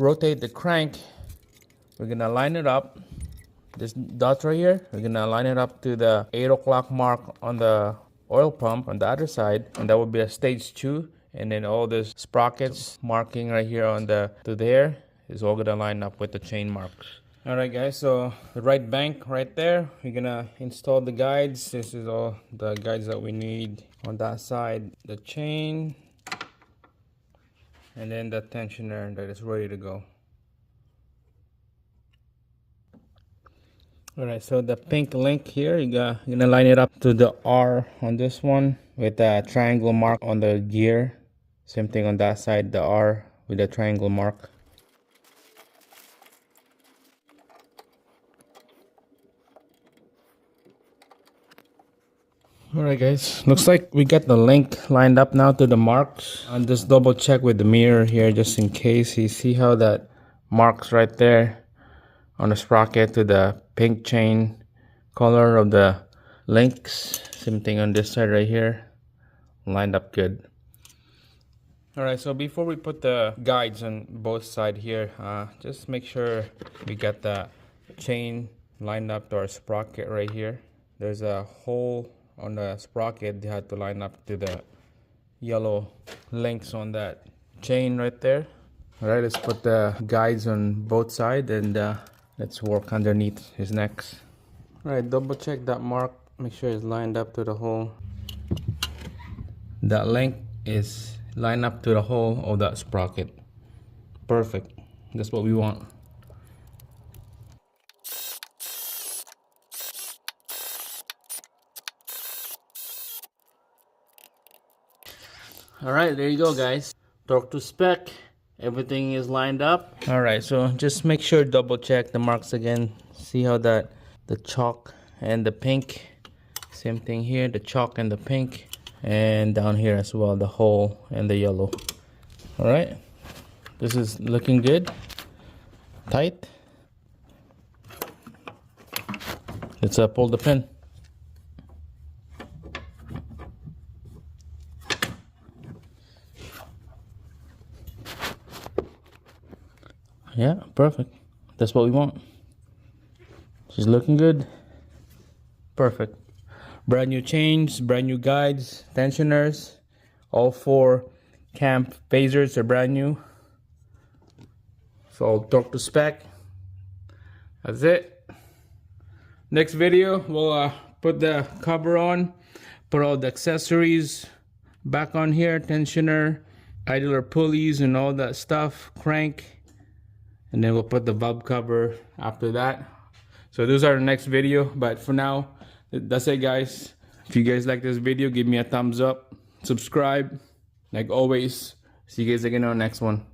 rotate the crank, we're gonna line it up. This dot right here, we're gonna line it up to the 8 o'clock mark on the oil pump on the other side, and that would be a stage 2. And then all this sprockets marking right here on the to there is all gonna line up with the chain marks. All right, guys, so the right bank right there, we're gonna install the guides. This is all the guides that we need on that side. The chain, and then the tensioner that is ready to go. All right, so the pink link here, you're gonna line it up to the R on this one with a triangle mark on the gear. Same thing on that side, the R with a triangle mark. Alright guys, looks like we got the link lined up now to the marks. I'll just double check with the mirror here just in case. You see how that marks right there on the sprocket to the pink chain color of the links. Same thing on this side right here. Lined up good. Alright, so before we put the guides on both sides here, just make sure we got the chain lined up to our sprocket right here. There's a hole on the sprocket. They had to line up to the yellow links on that chain right there. Alright, let's put the guides on both sides and let's work underneath his necks. Alright, double check that mark, make sure it's lined up to the hole. That link is lined up to the hole of that sprocket. Perfect, that's what we want. Alright, there you go guys. Torque to spec. Everything is lined up. Alright, so just make sure double check the marks again. See how the chalk and the pink. Same thing here, the chalk and the pink. And down here as well, the hole and the yellow. Alright. This is looking good. Tight. Let's pull the pin. Yeah, perfect. That's what we want. She's looking good. Perfect. Brand new chains, brand new guides, tensioners. All 4 cam phasers are brand new. So torque to spec. That's it. Next video, we'll put the cover on, put all the accessories back on here, tensioner, idler pulleys and all that stuff, crank. And then we'll put the valve cover after that. So those are the next video, but for now, that's it guys. If you guys like this video, give me a thumbs up, subscribe. Like always, see you guys again on the next one.